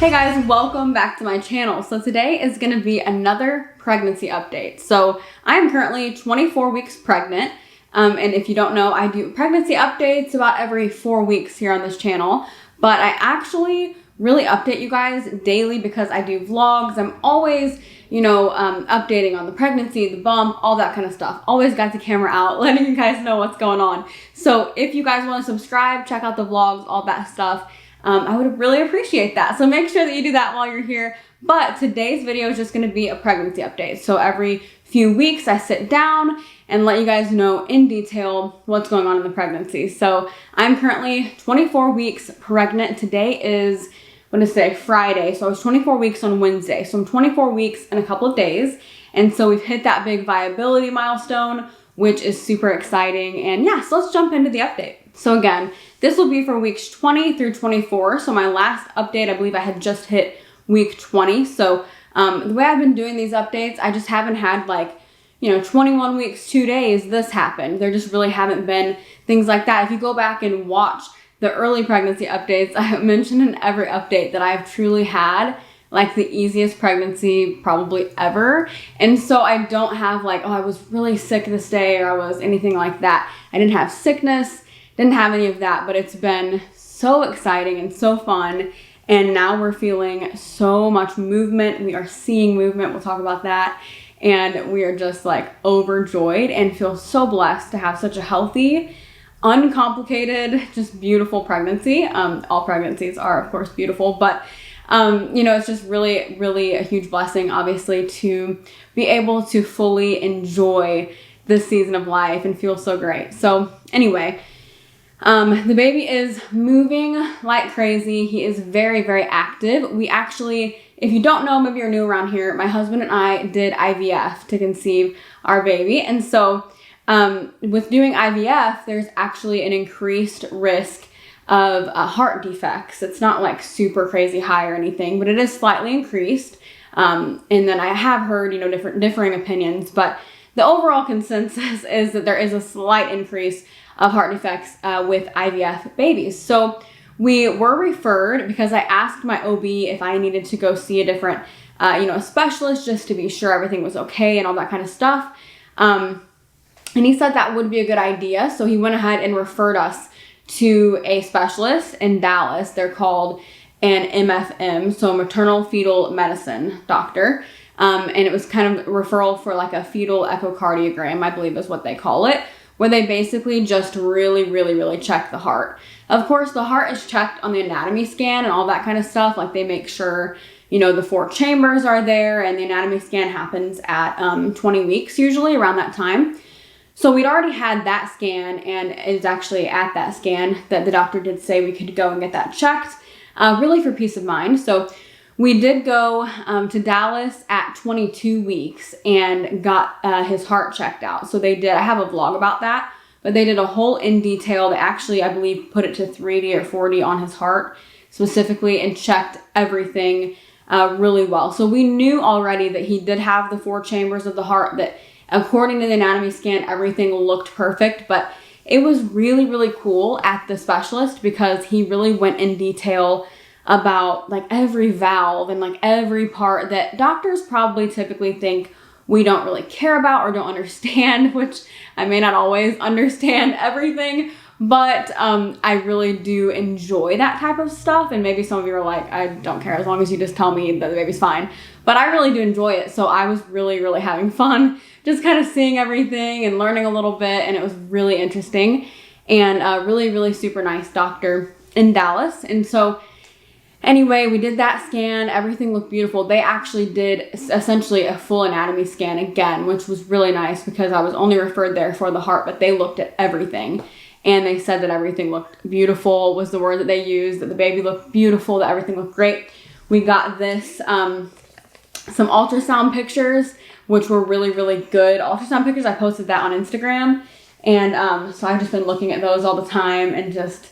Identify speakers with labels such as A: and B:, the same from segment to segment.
A: Hey guys, welcome back to my channel. So today is going to be another pregnancy update. So I am currently 24 weeks pregnant. And if you don't know, I do pregnancy updates about every 4 weeks here on this channel. But I actually really update you guys daily because I do vlogs. I'm always, updating on the pregnancy, the bump, all that kind of stuff. Always got the camera out, letting you guys know what's going on. So if you guys want to subscribe, check out the vlogs, all that stuff. I would really appreciate that. So make sure that you do that while you're here. But today's video is just going to be a pregnancy update. So every few weeks I sit down and let you guys know in detail what's going on in the pregnancy. So I'm currently 24 weeks pregnant. Today is, Friday. So I was 24 weeks on Wednesday. So I'm 24 weeks in a couple of days. And so we've hit that big viability milestone, which is super exciting. And yeah, so let's jump into the update. So again, this will be for weeks 20 through 24. So my last update, I believe I had just hit week 20. So the way I've been doing these updates, I just haven't had 21 weeks, 2 days, this happened. There just really haven't been things like that. If you go back and watch the early pregnancy updates, I have mentioned in every update that I've truly had the easiest pregnancy probably ever. And so I don't have I was really sick this day or I was anything like that. I didn't have sickness. Didn't have any of that, but it's been so exciting and so fun. And now we're feeling so much movement. We are seeing movement. We'll talk about that. And we are just overjoyed and feel so blessed to have such a healthy, uncomplicated, just beautiful pregnancy. All pregnancies are, of course, beautiful, but it's just really, really a huge blessing, obviously, to be able to fully enjoy this season of life and feel so great. So anyway, the baby is moving like crazy. He is very, very active. We actually, if you don't know, maybe you're new around here, my husband and I did IVF to conceive our baby. And so with doing IVF, there's actually an increased risk of heart defects. It's not super crazy high or anything, but it is slightly increased. And then I have heard, differing opinions, but the overall consensus is that there is a slight increase of heart defects with IVF babies. So we were referred because I asked my OB if I needed to go see a different, a specialist just to be sure everything was okay and all that kind of stuff. And he said that would be a good idea. So he went ahead and referred us to a specialist in Dallas. They're called an MFM, so maternal fetal medicine doctor. And it was kind of a referral for a fetal echocardiogram, I believe is what they call it, where they basically just really, really, really check the heart. Of course, the heart is checked on the anatomy scan and all that kind of stuff. They make sure, the 4 chambers are there, and the anatomy scan happens at 20 weeks, usually around that time. So we'd already had that scan, and it's actually at that scan that the doctor did say we could go and get that checked, really for peace of mind. So we did go to Dallas at 22 weeks and got his heart checked out. So they did, I have a vlog about that, but they did a whole in detail. They actually, I believe, put it to 3D or 4D on his heart specifically and checked everything really well. So we knew already that he did have the 4 chambers of the heart, that according to the anatomy scan, everything looked perfect. But it was really, really cool at the specialist because he really went in detail about every valve and every part that doctors probably typically think we don't really care about or don't understand, which I may not always understand everything, but I really do enjoy that type of stuff. And maybe some of you are I don't care as long as you just tell me that the baby's fine, but I really do enjoy it. So I was really, really having fun just kind of seeing everything and learning a little bit, and it was really interesting and really, really super nice doctor in Dallas. And so anyway, we did that scan. Everything looked beautiful. They actually did essentially a full anatomy scan again, which was really nice because I was only referred there for the heart, but they looked at everything. And they said that everything looked beautiful, was the word that they used, that the baby looked beautiful, that everything looked great. We got this, some ultrasound pictures, which were really, really good ultrasound pictures. I posted that on Instagram. And so I've just been looking at those all the time and just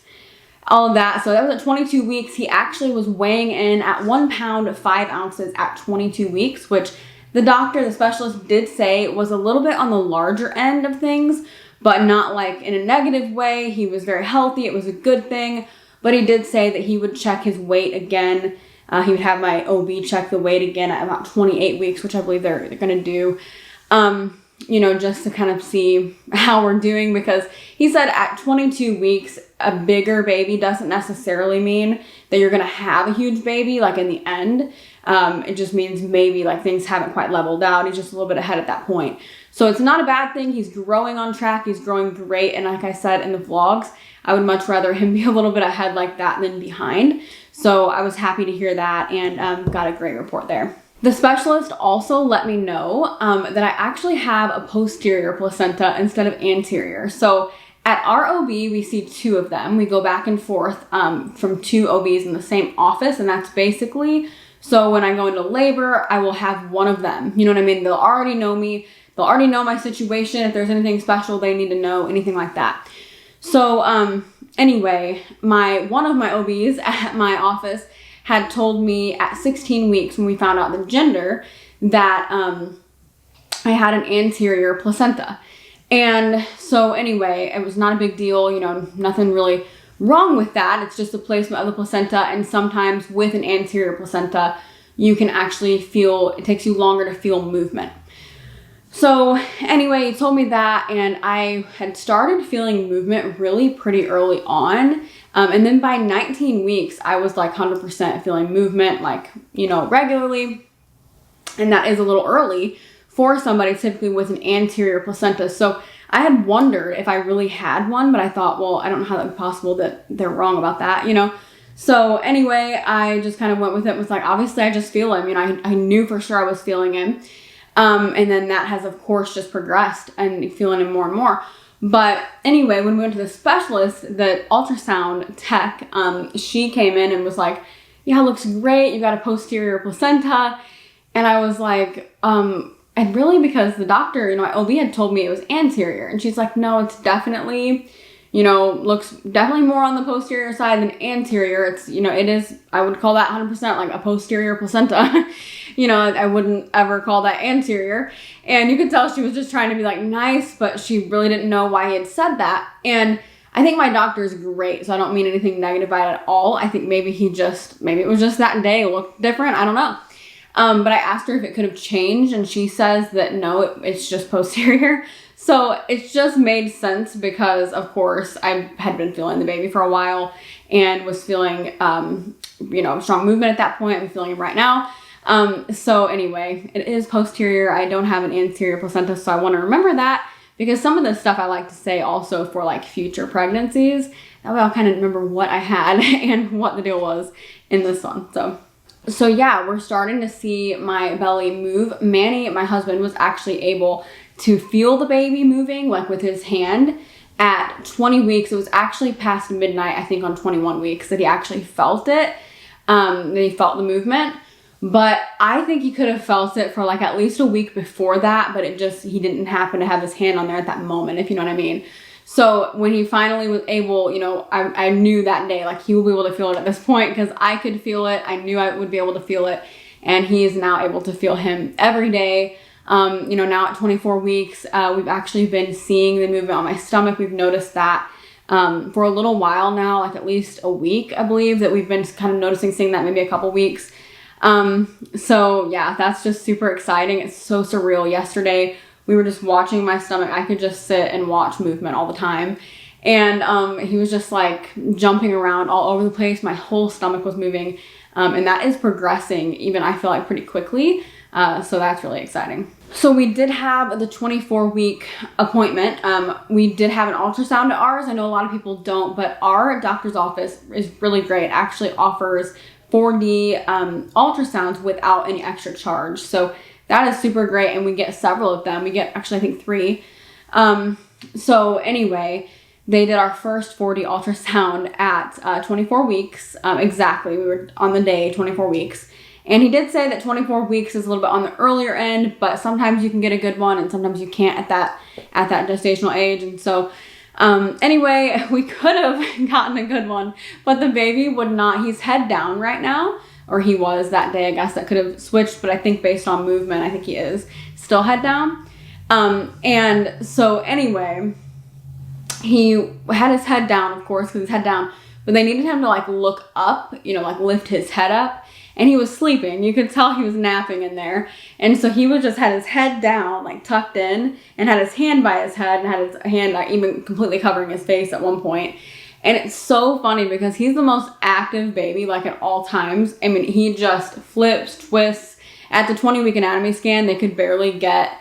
A: all of that. So that was at 22 weeks. He actually was weighing in at 1 pound 5 ounces at 22 weeks, which the doctor, the specialist, did say was a little bit on the larger end of things, but not in a negative way. He was very healthy. It was a good thing. But he did say that he would check his weight again He would have my OB check the weight again at about 28 weeks, which I believe they're going to do, you know, just to kind of see how we're doing, because he said at 22 weeks, a bigger baby doesn't necessarily mean that you're going to have a huge baby, like in the end. It just means maybe like things haven't quite leveled out. He's just a little bit ahead at that point. So it's not a bad thing. He's growing on track. He's growing great. And like I said in the vlogs, I would much rather him be a little bit ahead like that than behind. So I was happy to hear that, and got a great report there. The specialist also let me know that I actually have a posterior placenta instead of anterior. So at our OB, we see 2 of them. We go back and forth from 2 OBs in the same office, and that's basically, so when I go into labor, I will have one of them. You know what I mean? They'll already know me. They'll already know my situation. If there's anything special they need to know, anything like that. So anyway, one of my OBs at my office had told me at 16 weeks when we found out the gender that I had an anterior placenta. And so anyway, it was not a big deal, you know, nothing really wrong with that. It's just a placement of the placenta, and sometimes with an anterior placenta, you can actually feel, it takes you longer to feel movement. So anyway, he told me that, and I had started feeling movement really pretty early on. And then by 19 weeks, I was like 100% feeling movement, like, you know, regularly. And that is a little early for somebody typically with an anterior placenta. So I had wondered if I really had one, but I thought, well, I don't know how that would be possible that they're wrong about that, you know? So anyway, I just kind of went with it. It was like, obviously I just feel him. You know, I knew for sure I was feeling him. And then that has, of course, just progressed and feeling him more and more. But anyway, when we went to the specialist, the ultrasound tech, she came in and was like, yeah, it looks great. You got a posterior placenta. And I was like, and really, because the doctor, you know, my OB had told me it was anterior. And she's like, no, it's definitely, you know, looks definitely more on the posterior side than anterior. It's, you know, it is, I would call that 100% like a posterior placenta. You know, I wouldn't ever call that anterior. And you could tell she was just trying to be like nice, but she really didn't know why he had said that. And I think my doctor is great, so I don't mean anything negative by it at all. I think maybe it was just that day, it looked different. I don't know. But I asked her if it could have changed, and she says that no, it's just posterior. So it's just made sense because, of course, I had been feeling the baby for a while and was feeling, you know, strong movement at that point. I'm feeling it right now. So anyway, it is posterior. I don't have an anterior placenta, so I want to remember that, because some of the stuff I like to say also for like future pregnancies, that way I'll kind of remember what I had and what the deal was in this one. So yeah, we're starting to see my belly move. Manny, my husband, was actually able to feel the baby moving, like with his hand at 20 weeks. It was actually past midnight, I think on 21 weeks, that he actually felt it. That he felt the movement. But I think he could have felt it for like at least a week before that, but he didn't happen to have his hand on there at that moment, if you know what I mean. So when he finally was able, you know, I knew that day, like he will be able to feel it at this point, because I could feel it. I knew I would be able to feel it. And he is now able to feel him every day. You know, now at 24 weeks, we've actually been seeing the movement on my stomach. We've noticed that for a little while now, like at least a week, I believe, that we've been kind of seeing that maybe a couple weeks. So yeah, that's just super exciting. It's so surreal. Yesterday, we were just watching my stomach. I could just sit and watch movement all the time. And he was just like jumping around all over the place. My whole stomach was moving. And that is progressing, even I feel like pretty quickly. So that's really exciting. So we did have the 24-week appointment. We did have an ultrasound at ours. I know a lot of people don't, but our doctor's office is really great. It actually offers 4D ultrasounds without any extra charge. So that is super great, and we get several of them. We get actually, I think, 3. So anyway, they did our first 4D ultrasound at 24 weeks. Exactly, we were on the day 24 weeks. And he did say that 24 weeks is a little bit on the earlier end, but sometimes you can get a good one and sometimes you can't at that gestational age. And so anyway, we could have gotten a good one, but the baby would not. He's head down right now, or he was that day. I guess that could have switched, but I think based on movement, I think he is still head down. And so anyway, he had his head down, of course, because he's head down, but they needed him to like look up, you know, like lift his head up. and he was sleeping. You could tell he was napping in there. And so he was just had his head down, like tucked in, and had his hand by his head and had his hand even completely covering his face at one point. And it's so funny because he's the most active baby, like at all times. I mean, he just flips, twists. At the 20-week anatomy scan, they could barely get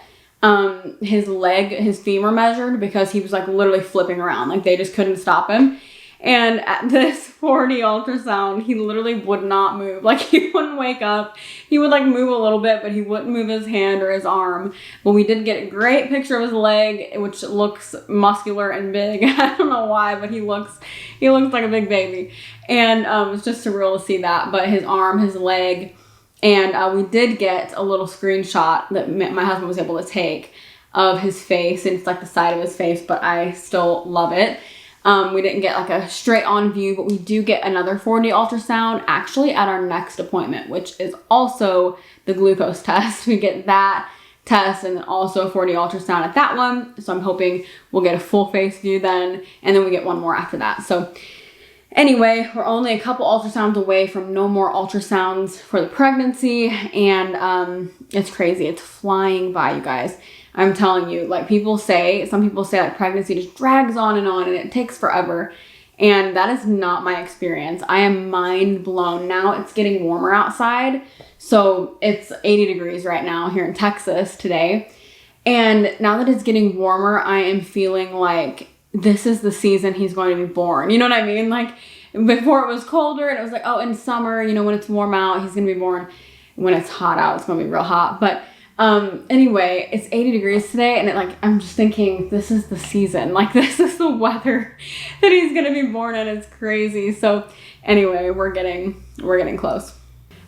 A: his femur measured because he was like literally flipping around. Like they just couldn't stop him. And at this 4D ultrasound, he literally would not move. Like he wouldn't wake up. He would like move a little bit, but he wouldn't move his hand or his arm. But we did get a great picture of his leg, which looks muscular and big. I don't know why, but he looks like a big baby. And it's just surreal to see that. But his arm, his leg, and we did get a little screenshot that my husband was able to take of his face. And it's like the side of his face, but I still love it. We didn't get like a straight on view, but we do get another 4D ultrasound actually at our next appointment, which is also the glucose test. We get that test and then also a 4D ultrasound at that one. So I'm hoping we'll get a full face view then, and then we get one more after that. So anyway, we're only a couple ultrasounds away from no more ultrasounds for the pregnancy, and it's crazy. It's flying by, you guys. I'm telling you, like some people say like pregnancy just drags on and it takes forever. And that is not my experience. I am mind blown. Now it's getting warmer outside. So it's 80 degrees right now here in Texas today. And now that it's getting warmer, I am feeling like this is the season he's going to be born. You know what I mean? Like before it was colder and it was like, oh, in summer, you know, when it's warm out, he's going to be born. When it's hot out, it's going to be real hot. But anyway, it's 80 degrees today, and I'm just thinking, this is the season. Like, this is the weather that he's gonna be born in. It's crazy. So anyway, we're getting close.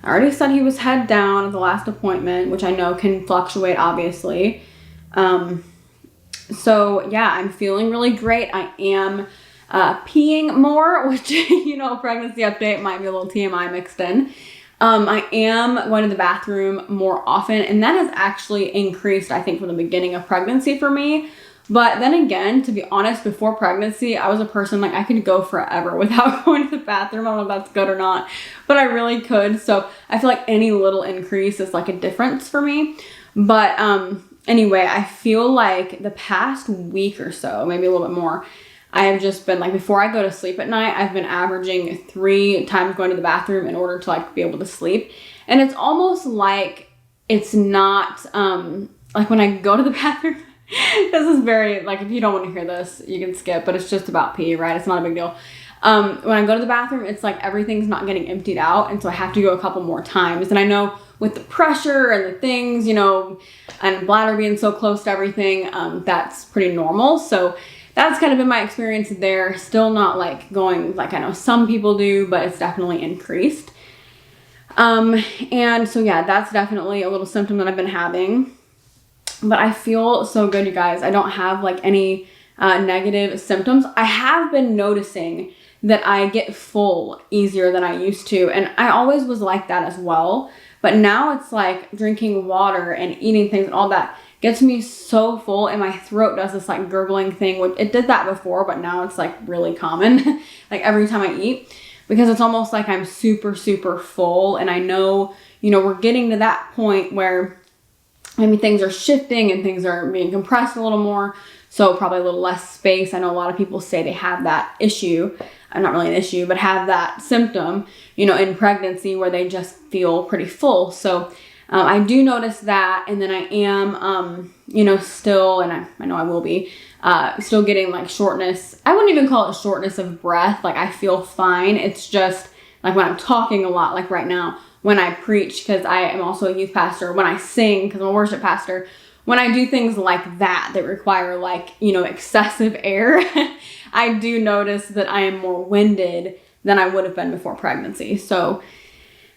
A: I already said he was head down at the last appointment, which I know can fluctuate, obviously. So yeah, I'm feeling really great. I am peeing more, which, you know, pregnancy update might be a little TMI mixed in. I am going to the bathroom more often, and that has actually increased, I think, from the beginning of pregnancy for me. But then again, to be honest, before pregnancy, I was a person like I could go forever without going to the bathroom. I don't know if that's good or not, but I really could. So I feel like any little increase is like a difference for me. But anyway, I feel like the past week or so, maybe a little bit more, I have just been like, before I go to sleep at night, I've been averaging 3 times going to the bathroom in order to like be able to sleep. And it's almost like it's not, like when I go to the bathroom, this is very, like, if you don't want to hear this, you can skip, but it's just about pee, right? It's not a big deal. When I go to the bathroom, it's like everything's not getting emptied out. And so I have to go a couple more times. And I know with the pressure and the things, you know, and bladder being so close to everything, that's pretty normal. So that's kind of been my experience there. Still not like going like I know some people do, but it's definitely increased. And so yeah, that's definitely a little symptom that I've been having. But I feel so good, you guys. I don't have like any negative symptoms. I have been noticing that I get full easier than I used to. And I always was like that as well. But now it's like drinking water and eating things and all that gets me so full, and my throat does this like gurgling thing, which it did that before, but now it's like really common, like every time I eat, because it's almost like I'm super, super full. And I know, you know, we're getting to that point where maybe things are shifting and things are being compressed a little more. So probably a little less space. I know a lot of people say they have that issue, not really an issue, but have that symptom, you know, in pregnancy where they just feel pretty full. So I do notice that, and then I am, you know, still, and I know I will be, still getting like shortness. I wouldn't even call it shortness of breath. Like I feel fine. It's just like when I'm talking a lot, like right now, when I preach, because I am also a youth pastor, when I sing, because I'm a worship pastor, when I do things like that require like, you know, excessive air, I do notice that I am more winded than I would have been before pregnancy. So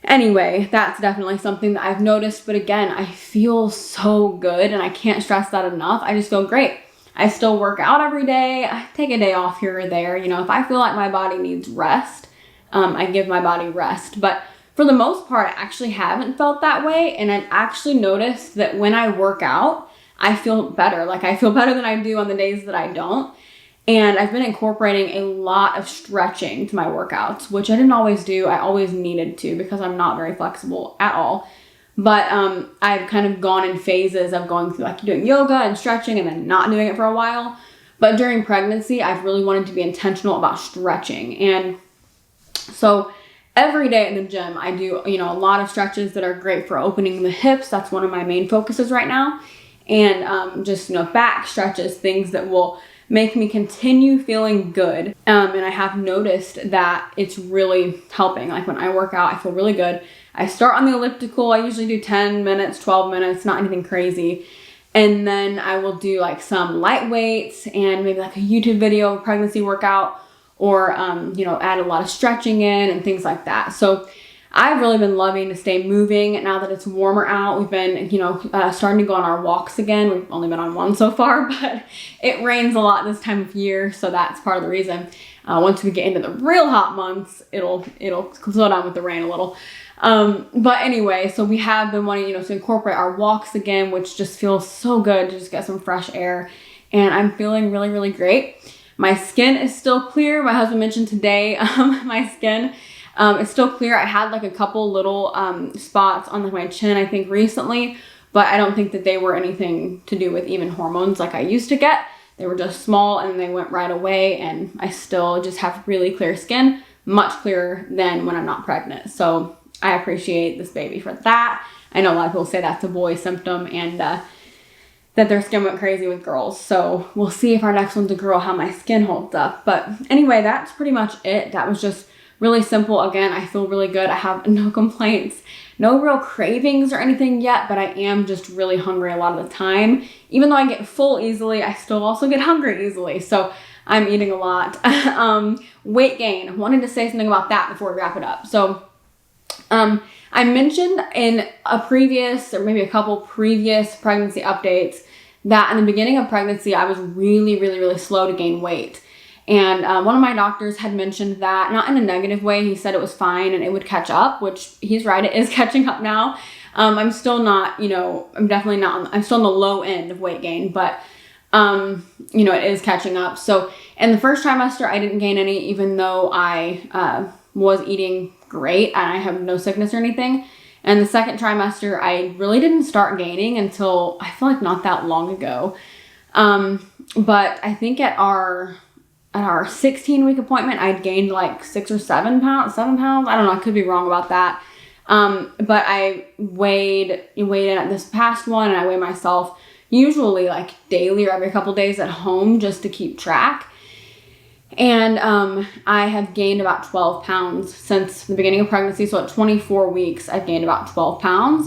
A: anyway, that's definitely something that I've noticed. But again, I feel so good, and I can't stress that enough. I just feel great. I still work out every day. I take a day off here or there. You know, if I feel like my body needs rest, I give my body rest. But for the most part, I actually haven't felt that way. And I've actually noticed that when I work out, I feel better. Like I feel better than I do on the days that I don't. And I've been incorporating a lot of stretching to my workouts, which I didn't always do. I always needed to because I'm not very flexible at all. But I've kind of gone in phases of going through like doing yoga and stretching and then not doing it for a while. But during pregnancy, I've really wanted to be intentional about stretching. And so every day in the gym, I do, a lot of stretches that are great for opening the hips. That's one of my main focuses right now. And just, back stretches, things that will make me continue feeling good. And I have noticed that it's really helping. Like when I work out, I feel really good. I start on the elliptical. I usually do 10 minutes, 12 minutes, not anything crazy. And then I will do like some light weights and maybe like a YouTube video pregnancy workout, or, add a lot of stretching in and things like that. So I've really been loving to stay moving now that it's warmer out. We've been, starting to go on our walks again. We've only been on one so far, but it rains a lot this time of year. So that's part of the reason. Once we get into the real hot months, it'll slow down with the rain a little. But anyway, so we have been wanting, to incorporate our walks again, which just feels so good to just get some fresh air. And I'm feeling really, really great. My skin is still clear. My husband mentioned today, my skin is still clear. I had like a couple little spots on like my chin, I think recently, but I don't think that they were anything to do with even hormones like I used to get. They were just small and they went right away, and I still just have really clear skin, much clearer than when I'm not pregnant. So I appreciate this baby for that. I know a lot of people say that's a boy symptom, and that their skin went crazy with girls. So we'll see if our next one's a girl, how my skin holds up. But anyway, that's pretty much it. That was just really simple. Again, I feel really good. I have no complaints, no real cravings or anything yet, but I am just really hungry a lot of the time. Even though I get full easily, I still also get hungry easily. So I'm eating a lot. Weight gain. I wanted to say something about that before we wrap it up. So I mentioned in a previous, or maybe a couple previous pregnancy updates, that in the beginning of pregnancy, I was really, really, really slow to gain weight. And one of my doctors had mentioned that, not in a negative way. He said it was fine and it would catch up, which he's right, it is catching up now. I'm still not, I'm definitely not, I'm still on the low end of weight gain, but, it is catching up. So in the first trimester, I didn't gain any, even though I was eating great and I have no sickness or anything. And the second trimester, I really didn't start gaining until I feel like not that long ago. But I think at our 16-week appointment, I'd gained like 6 or 7 pounds. I don't know. I could be wrong about that. But I weighed in at this past one, and I weigh myself usually like daily or every couple days at home just to keep track. And I have gained about 12 pounds since the beginning of pregnancy. So at 24 weeks, I've gained about 12 pounds,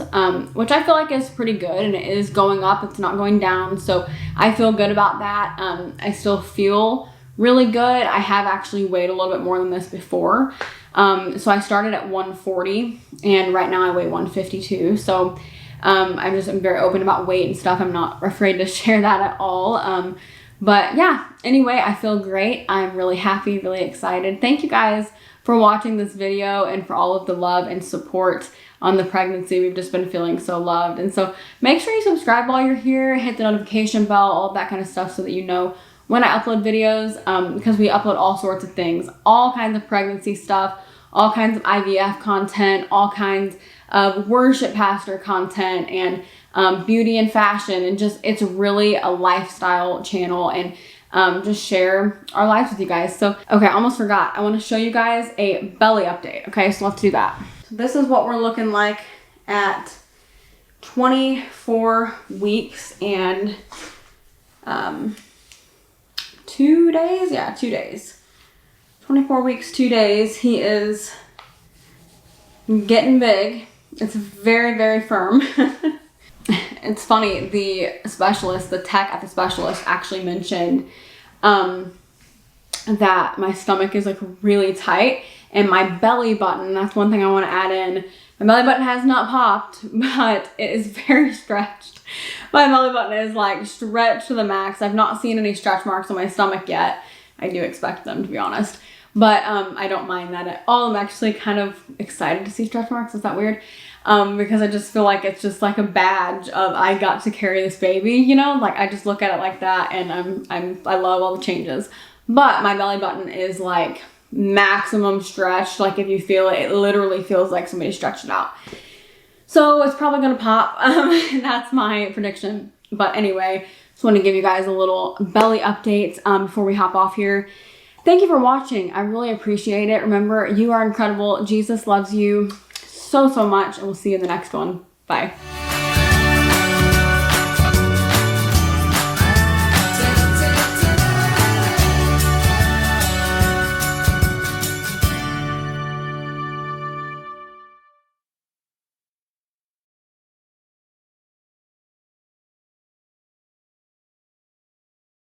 A: which I feel like is pretty good. And it is going up. It's not going down. So I feel good about that. I still feel really good. I have actually weighed a little bit more than this before. So I started at 140 and right now I weigh 152. So I'm very open about weight and stuff. I'm not afraid to share that at all. But yeah, anyway, I feel great. I'm really happy, really excited. Thank you guys for watching this video and for all of the love and support on the pregnancy. We've just been feeling so loved. And so make sure you subscribe while you're here, hit the notification bell, all of that kind of stuff so that you know when I upload videos, because we upload all sorts of things, all kinds of pregnancy stuff, all kinds of IVF content, all kinds of worship pastor content, and beauty and fashion, and just, it's really a lifestyle channel, and just share our lives with you guys. So, okay, I almost forgot. I want to show you guys a belly update. Okay, so let's do that. So this is what we're looking like at 24 weeks and 2 days. Yeah, 2 days. 24 weeks, 2 days. He is getting big. It's very, very firm. It's funny, the tech at the specialist actually mentioned that my stomach is like really tight, and my belly button, that's one thing I want to add in. My belly button has not popped, but it is very stretched. My belly button is like stretched to the max. I've not seen any stretch marks on my stomach yet, I do expect them, to be honest. But I don't mind that at all. I'm actually kind of excited to see stretch marks. Is that weird? Because I just feel like it's just like a badge of I got to carry this baby, you know? Like I just look at it like that, and I love all the changes. But my belly button is like maximum stretched. Like if you feel it, it literally feels like somebody stretched it out. So it's probably gonna pop. That's my prediction. But anyway, just want to give you guys a little belly update before we hop off here. Thank you for watching. I really appreciate it. Remember, you are incredible. Jesus loves you so, so much, and we'll see you in the next one. Bye.